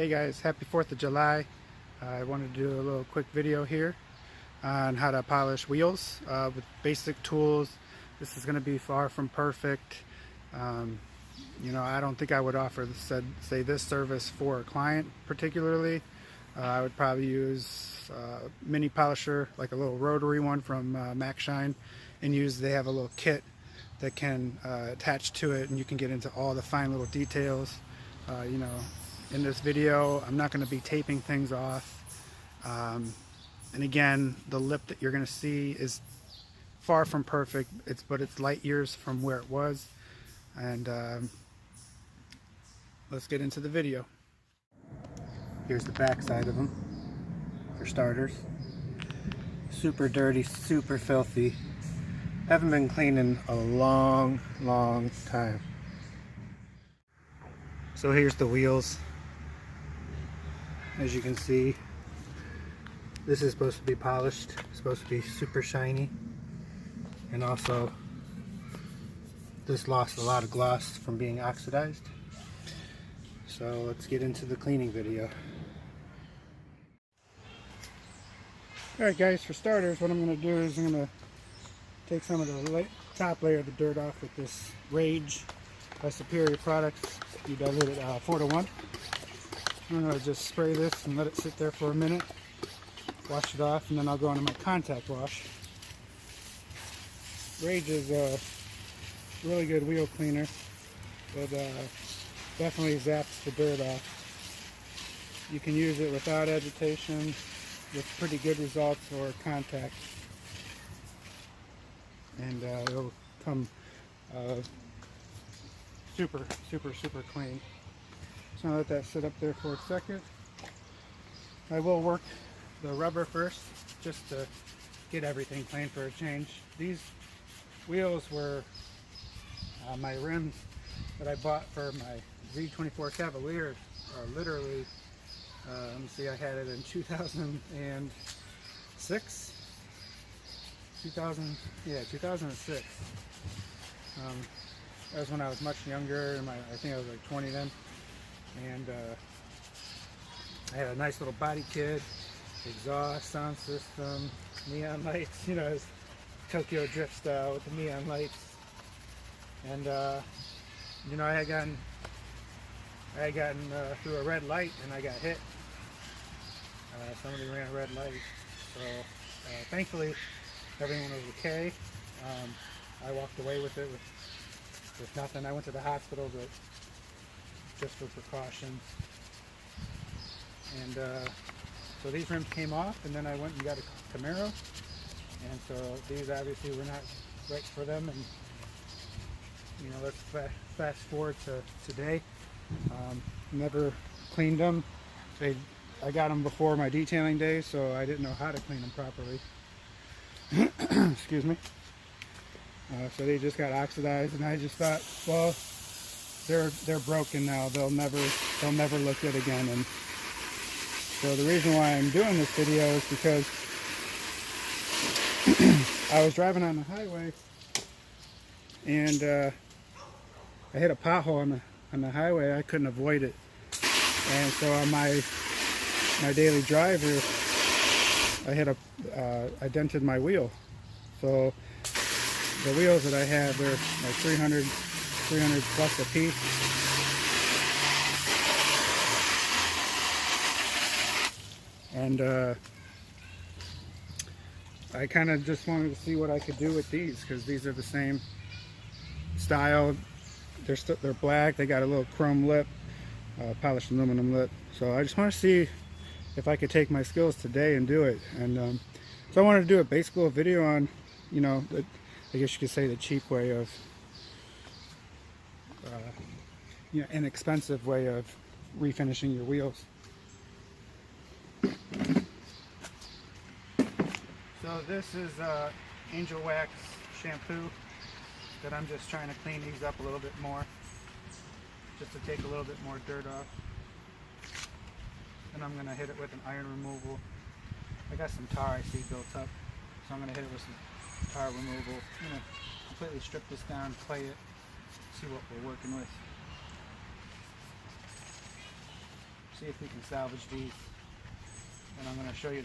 Hey guys, happy 4th of July. I wanted to do a little quick video here on how to polish wheels with basic tools. This is going to be far from perfect. I don't think I would offer this service for a client particularly. I would probably use a mini polisher, like a little rotary one from MacShine, and they have a little kit that can attach to it, and you can get into all the fine little details. In this video, I'm not going to be taping things off. And again, the lip that you're going to see is far from perfect, but it's light years from where it was. And let's get into the video. Here's the back side of them, for starters. Super dirty, super filthy. Haven't been cleaned in a long time. So here's the wheels. As you can see, this is supposed to be polished, it's supposed to be super shiny, and also this lost a lot of gloss from being oxidized. So let's get into the cleaning video. Alright guys, for starters, what I'm going to do is I'm going to take some of the top layer of the dirt off with this Rage by Superior Products. You dilute it 4:1. I'm going to just spray this and let it sit there for a minute, wash it off, and then I'll go into my contact wash. Rage is a really good wheel cleaner. It definitely zaps the dirt off. You can use it without agitation with pretty good results, or contact, and it'll come super clean. So I'll let that sit up there for a second. I will work the rubber first, just to get everything clean for a change. These wheels were my rims that I bought for my Z24 Cavalier. Literally, let me see, I had it in 2006. 2006. That was when I was much younger. I think I was like 20 then. And I had a nice little body kit, exhaust, sound system, neon lights, it's Tokyo Drift style with the neon lights. And I had gotten through a red light, and I got hit. Somebody ran a red light. So thankfully everyone was okay. I walked away with it with nothing. I went to the hospital, but just for precaution. And so these rims came off, and then I went and got a Camaro, and so these obviously were not right for them. And let's fast forward to today. Never cleaned them. I got them before my detailing day, so I didn't know how to clean them properly. Excuse me. So they just got oxidized, and I just thought, well, they're broken now. They'll never look good again. And so the reason why I'm doing this video is because I was driving on the highway, and I hit a pothole on the highway. I couldn't avoid it, and so on my daily driver, I dented my wheel. So the wheels that I have, they're like 300 plus a piece. And I kind of just wanted to see what I could do with these, because these are the same style. They're black. They got a little chrome lip, polished aluminum lip. So I just want to see if I could take my skills today and do it. And so I wanted to do a basic little video on, I guess you could say the cheap way of, inexpensive way of refinishing your wheels. So this is Angel Wax shampoo that I'm just trying to clean these up a little bit more, just to take a little bit more dirt off. And I'm going to hit it with an iron removal. I got some tar I see built up, so I'm going to hit it with some tar removal. I'm going to completely strip this down, clay it, see what we're working with. see if we can salvage these. And I'm going to show you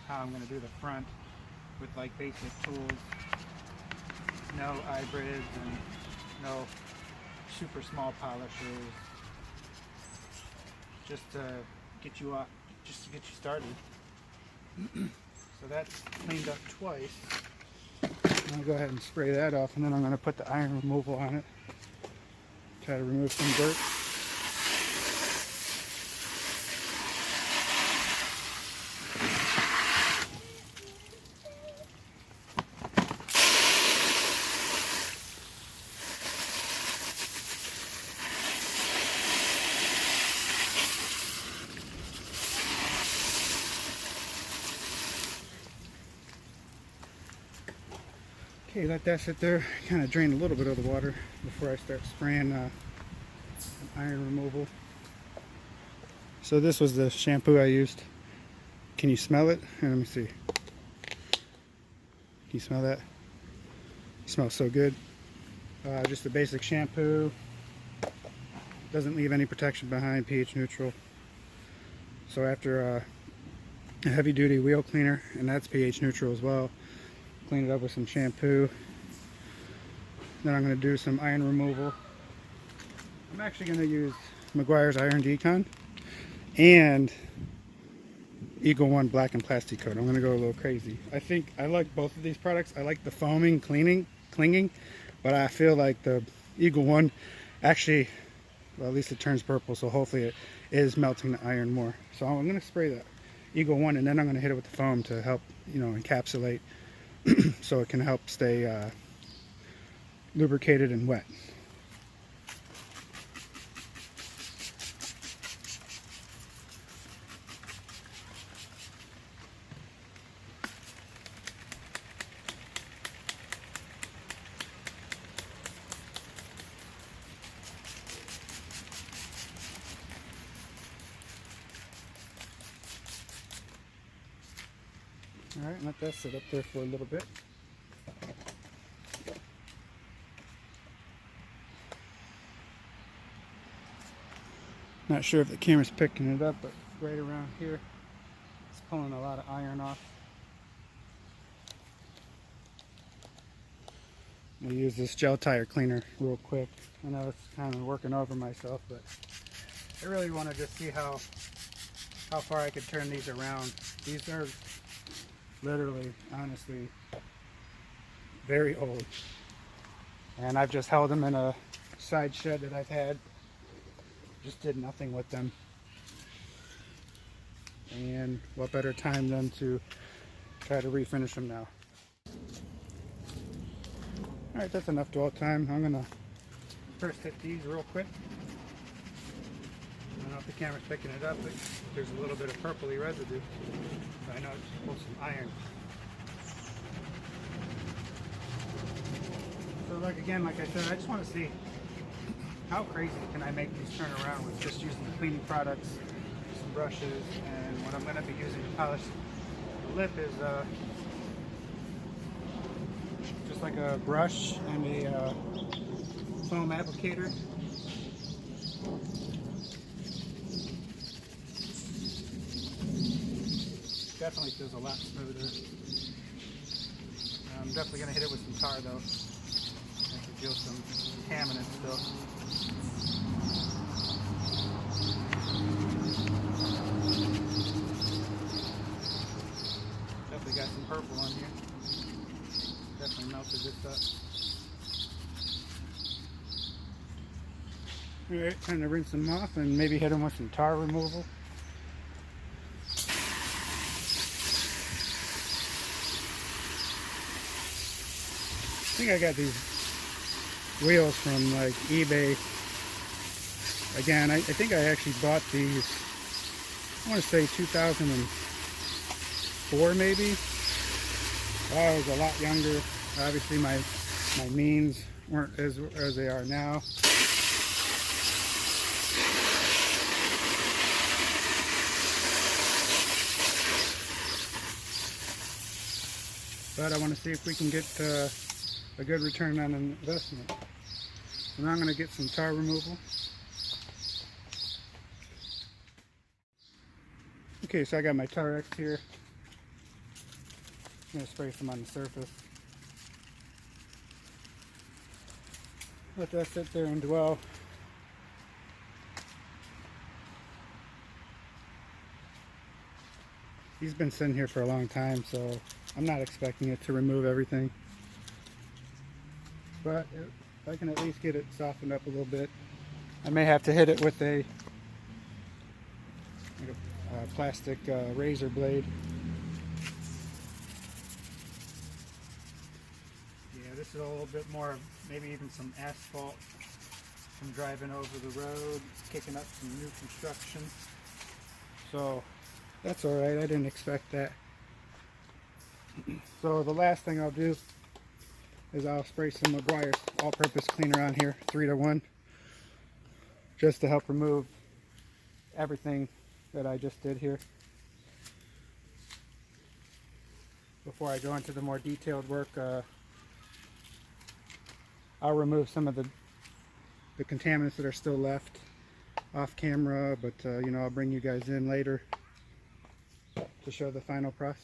how I'm going to do the front with like basic tools. No hybrids and no super small polishers. Just to get you off, just to get you started. So that's cleaned up twice. I'm going to go ahead and spray that off, and then I'm going to put the iron removal on it. Try to remove some dirt. Okay, let that sit there, kind of drain a little bit of the water before I start spraying iron removal. So this was the shampoo I used. Can you smell it? Here, let me see. Can you smell that? It smells so good. Just a basic shampoo. Doesn't leave any protection behind, pH neutral. So after a heavy duty wheel cleaner, and that's pH neutral as well, clean it up with some shampoo. Then I'm going to do some iron removal. I'm actually going to use Meguiar's Iron Decon and Eagle One Black and Plastic Coat. I'm going to go a little crazy. I think I like both of these products. I like the foaming, clinging, but I feel like the Eagle One actually, well, at least it turns purple, so hopefully it is melting the iron more. So I'm going to spray that Eagle One, and then I'm going to hit it with the foam to help, encapsulate so it can help stay lubricated and wet. All right, let that sit up there for a little bit. Not sure if the camera's picking it up, but right around here, it's pulling a lot of iron off. I'm going to use this gel tire cleaner real quick. I know it's kind of working over myself, but I really want to just see how far I could turn these around. These are literally, honestly, very old. And I've just held them in a side shed that I've had. Just did nothing with them. And what better time than to try to refinish them now. Alright, that's enough dwell time. I'm going to first hit these real quick. I don't know if the camera's picking it up, but there's a little bit of purpley residue. So I know it's supposed some iron. So like I said, I just want to see how crazy can I make these turn around with just using the cleaning products, some brushes, and what I'm going to be using to polish the lip is just like a brush and a foam applicator. Definitely feels a lot smoother. I'm definitely going to hit it with some tar though. I can feel some contaminants still. Definitely got some purple on here. Definitely melted this up. Alright, time to rinse them off and maybe hit them with some tar removal. I think I got these wheels from like eBay. Again, I think I actually bought these, I want to say 2004 maybe. I was a lot younger. Obviously my means weren't as they are now. But I want to see if we can get a good return on an investment. So now I'm going to get some tar removal. Okay, so I got my Tar-X here. I'm going to spray some on the surface. Let that sit there and dwell. He's been sitting here for a long time, so I'm not expecting it to remove everything. But I can at least get it softened up a little bit. I may have to hit it with a plastic razor blade. Yeah, this is a little bit more, maybe even some asphalt from driving over the road, kicking up some new construction. So that's all right. I didn't expect that. So the last thing I'll do is I'll spray some Meguiar's all-purpose cleaner on here, 3-to-1, just to help remove everything that I just did here. Before I go into the more detailed work, I'll remove some of the contaminants that are still left off camera, but you know, I'll bring you guys in later to show the final product.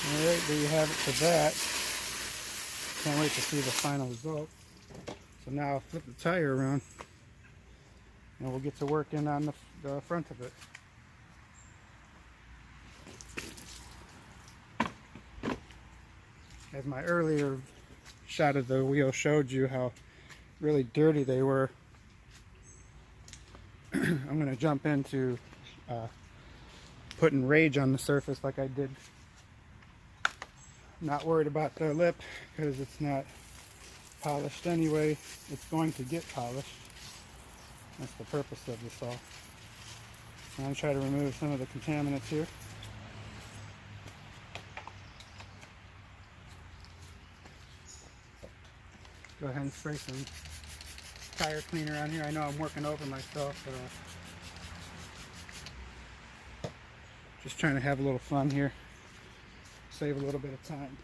Alright, there you have it for that. Can't wait to see the final result. So now I'll flip the tire around and we'll get to working on the front of it. As my earlier shot of the wheel showed you how really dirty they were, I'm going to jump into putting Rage on the surface like I did. Not worried about the lip because it's not polished anyway. It's going to get polished. That's the purpose of this all. I'm going to try to remove some of the contaminants here. Go ahead and spray some tire cleaner on here. I know I'm working over myself. Just trying to have a little fun here. Save a little bit of time.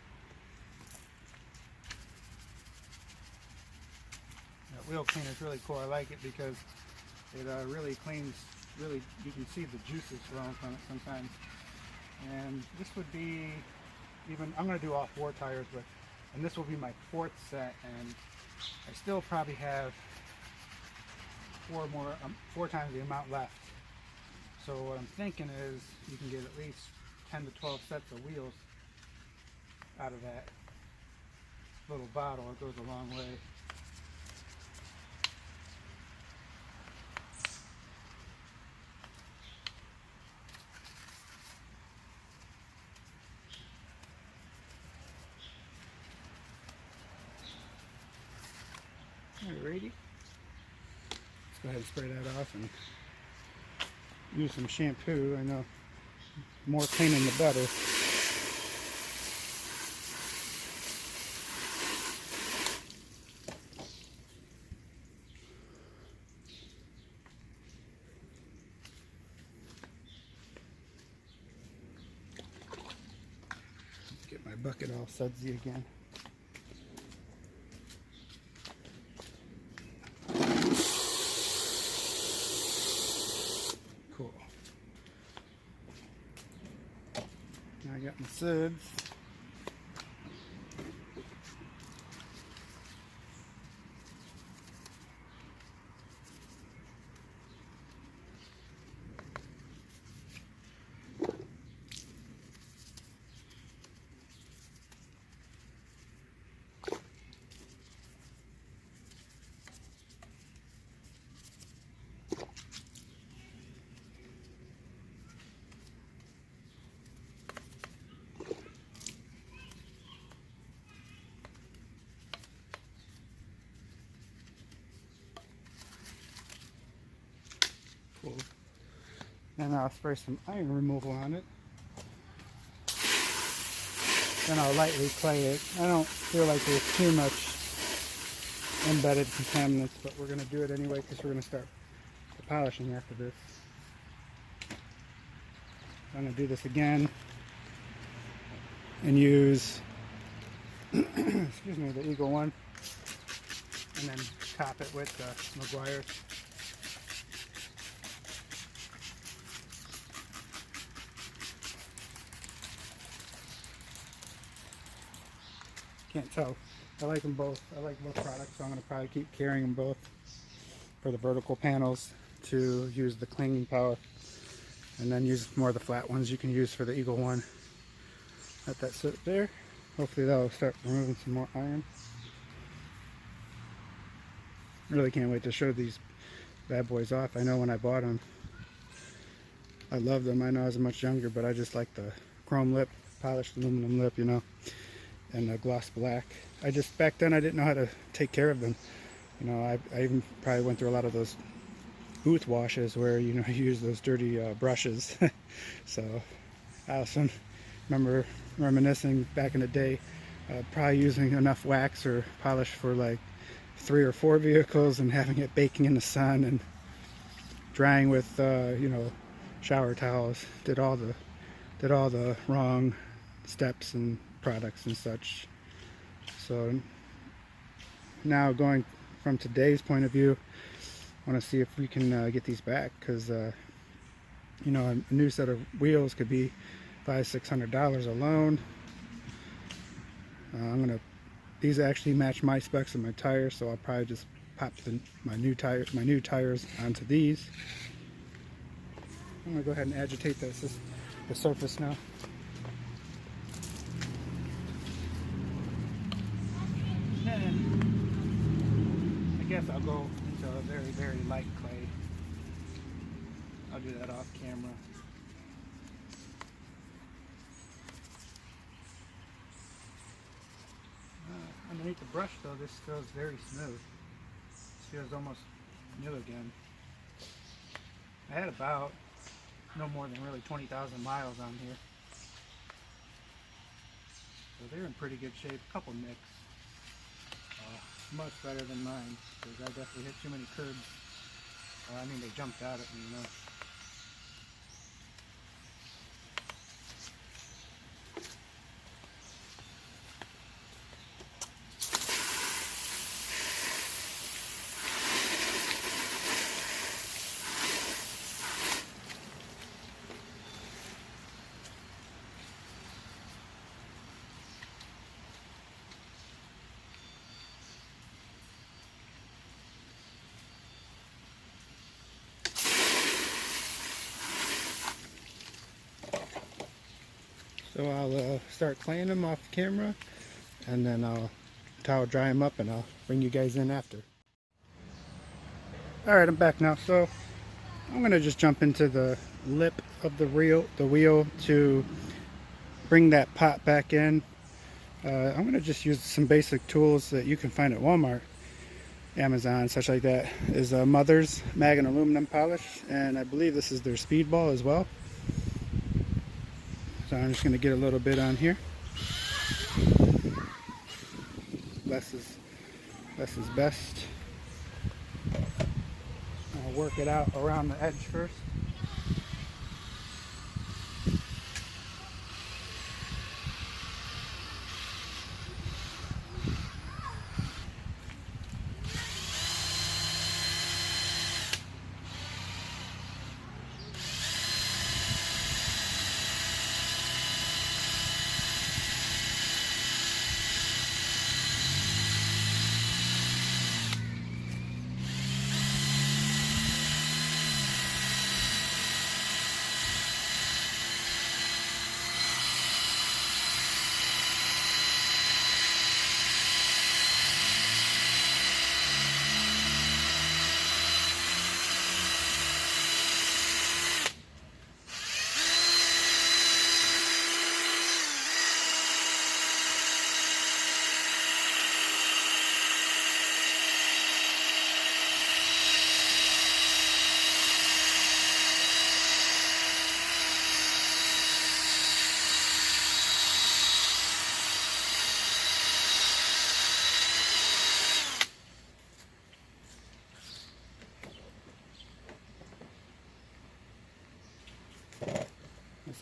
That wheel cleaner is really cool. I like it because it really cleans, you can see the juices flowing from it sometimes. And this would be, I'm going to do all 4 tires with, and this will be my 4th set, and I still probably have 4 times the amount left. So what I'm thinking is you can get at least 10 to 12 sets of wheels out of that little bottle. It goes a long way. Alrighty. Let's go ahead and spray that off and use some shampoo. I know more cleaning the better. Get my bucket all sudsy again. Cool. Now I got my suds. Cool. And I'll spray some iron removal on it. Then I'll lightly clay it. I don't feel like there's too much embedded contaminants, but we're going to do it anyway because we're going to start the polishing after this. I'm going to do this again and use excuse me, the Eagle one, and then top it with the Meguiar's. Can't tell. I like them both. I like both products, so I'm going to probably keep carrying them both. For the vertical panels, to use the clinging power, and then use more of the flat ones you can use for the Eagle one. Let that sit there. Hopefully that'll start removing some more iron. Really can't wait to show these bad boys off. I know when I bought them, I loved them. I know I was much younger, but I just like the chrome lip, polished aluminum lip, you know, and the gloss black. Back then I didn't know how to take care of them. You know, I even probably went through a lot of those booth washes where, you know, you use those dirty brushes. So I also remember reminiscing back in the day, probably using enough wax or polish for like 3 or 4 vehicles and having it baking in the sun and drying with you know, shower towels. Did all the wrong steps and products and such. So now, going from today's point of view, I want to see if we can get these back, because you know, a new set of wheels could be $500–600 alone. These actually match my specs and my tires, so I'll probably just pop my new tires onto these. I'm gonna go ahead and agitate the surface now. And I guess I'll go into a very, very light clay. I'll do that off camera. Underneath the brush though, this feels very smooth. This feels almost new again. I had about no more than really 20,000 miles on here. So they're in pretty good shape. A couple nicks. Much better than mine, because I definitely hit too many curbs. I mean, they jumped out at me, you know. So I'll start cleaning them off camera, and then I'll towel dry them up, and I'll bring you guys in after. Alright, I'm back now. So I'm going to just jump into the lip of the wheel to bring that pot back in. I'm going to just use some basic tools that you can find at Walmart, Amazon, such like that. Is Mother's Mag and Aluminum Polish, and I believe this is their Speedball as well. So I'm just going to get a little bit on here. Less is best. I'll work it out around the edge first.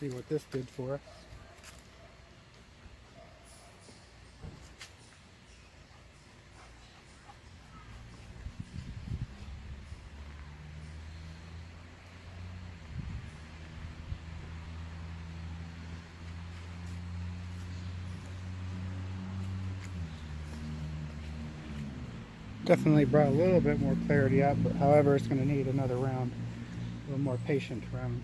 see what this did for us. Definitely brought a little bit more clarity out, but however, it's going to need another round, a little more patient round.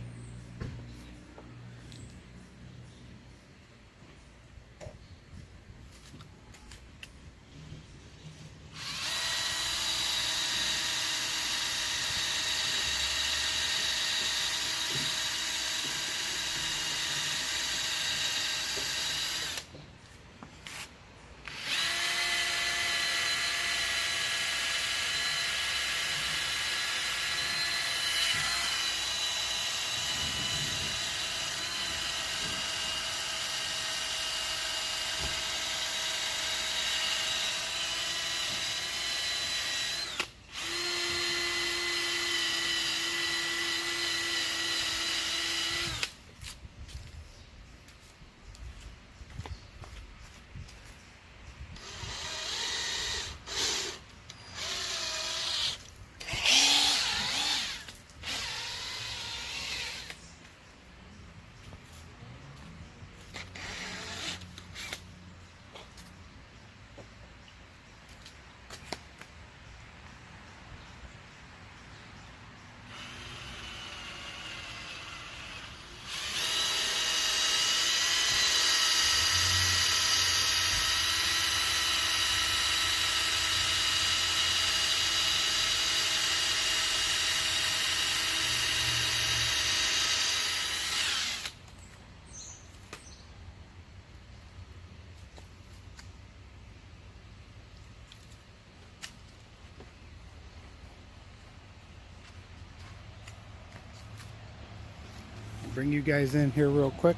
Bring you guys in here real quick.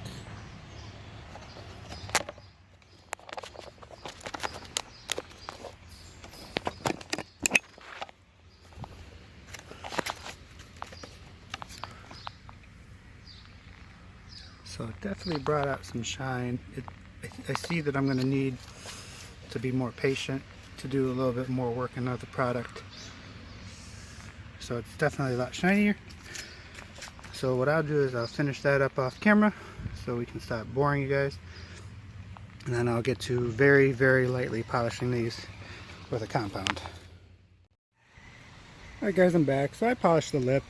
So it definitely brought out some shine. I see that I'm going to need to be more patient to do a little bit more work on the product. So it's definitely a lot shinier. So what I'll do is I'll finish that up off camera so we can stop boring you guys. And then I'll get to very, very lightly polishing these with a compound. Alright guys, I'm back. So I polished the lip.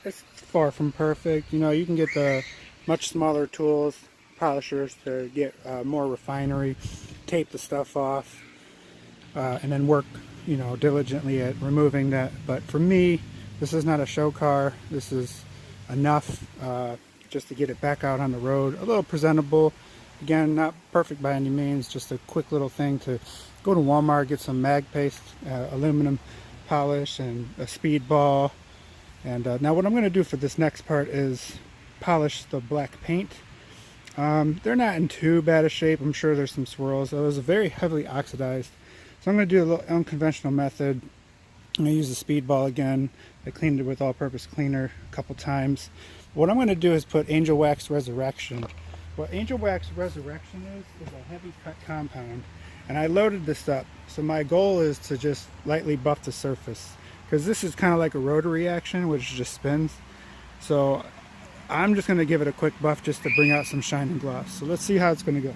It's far from perfect. You know, you can get the much smaller tools, polishers, to get more refinery, tape the stuff off, and then work, you know, diligently at removing that. But for me, this is not a show car. This is enough just to get it back out on the road, a little presentable. Again, not perfect by any means, just a quick little thing to go to Walmart, get some mag paste, aluminum polish, and a speed ball. And now what I'm going to do for this next part is polish the black paint. They're not in too bad a shape. I'm sure there's some swirls. It was very heavily oxidized, so I'm going to do a little unconventional method. I'm going to use the speed ball again. I cleaned it with all-purpose cleaner a couple times. What I'm going to do is put Angel Wax Resurrection. What Angel Wax Resurrection is a heavy cut compound, and I loaded this up. So my goal is to just lightly buff the surface, because this is kind of like a rotary action, which just spins. So I'm just going to give it a quick buff just to bring out some shine and gloss. So let's see how it's going to go.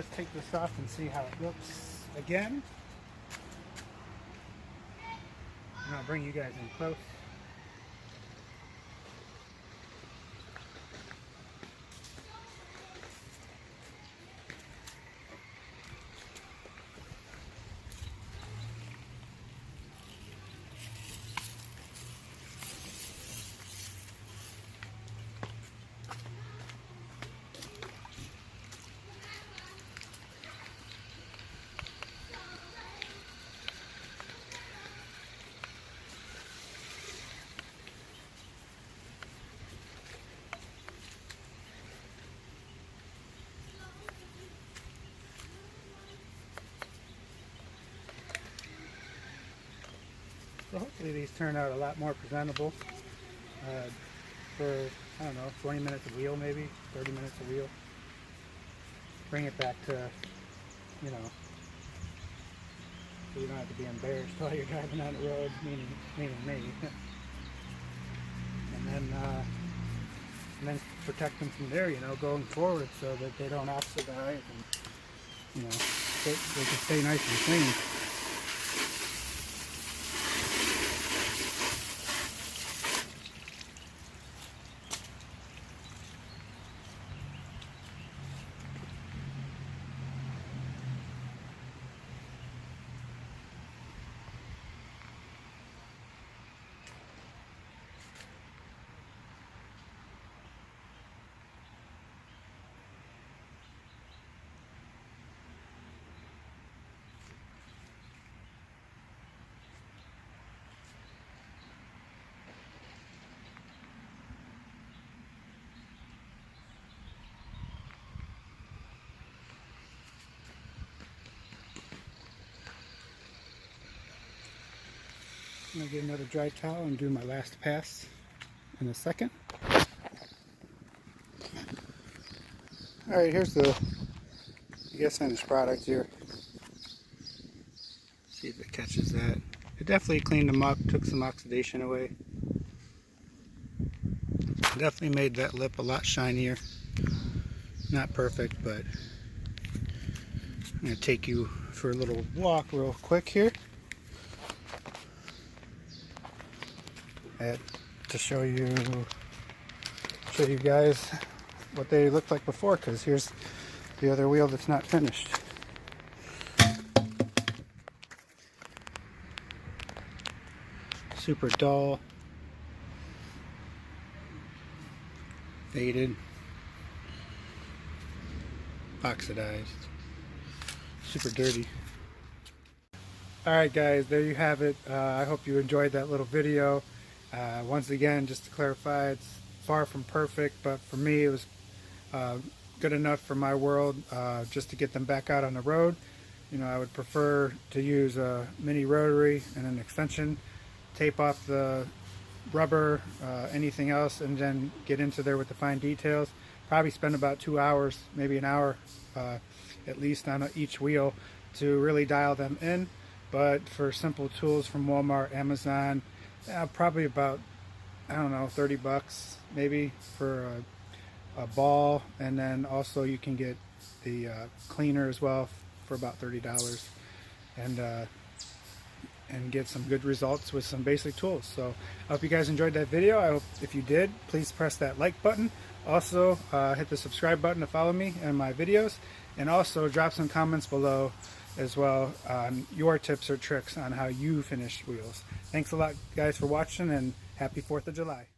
let's take this off and see how it looks again. And I'll bring you guys in close. So hopefully these turn out a lot more presentable for, I don't know, 20 minutes a wheel maybe, 30 minutes a wheel. Bring it back to, you know, so you don't have to be embarrassed while you're driving on the road, meaning me. And then protect them from there, you know, going forward so that they don't oxidize and, you know, they can stay nice and clean. I'm going to get another dry towel and do my last pass in a second. Alright, here's the, I guess, finished product here. See if it catches that. It definitely cleaned them up, took some oxidation away. Definitely made that lip a lot shinier. Not perfect, but I'm going to take you for a little walk real quick here. To show you guys what they looked like before, because here's the other wheel that's not finished. Super dull, faded, oxidized, super dirty. Alright guys, there you have it. I hope you enjoyed that little video. Once again, just to clarify, it's far from perfect, but for me it was good enough for my world, just to get them back out on the road. You know, I would prefer to use a mini rotary and an extension, tape off the rubber, anything else, and then get into there with the fine details. Probably spend about 2 hours, maybe an hour at least on each wheel to really dial them in. But for simple tools from Walmart, Amazon, probably about, I don't know, 30 bucks maybe for a ball, and then also you can get the cleaner as well for about $30, and get some good results with some basic tools. So I hope you guys enjoyed that video. I hope if you did, please press that like button. Also hit the subscribe button to follow me and my videos, and also drop some comments below as well on your tips or tricks on how you finish wheels. Thanks a lot guys for watching, and happy 4th of July.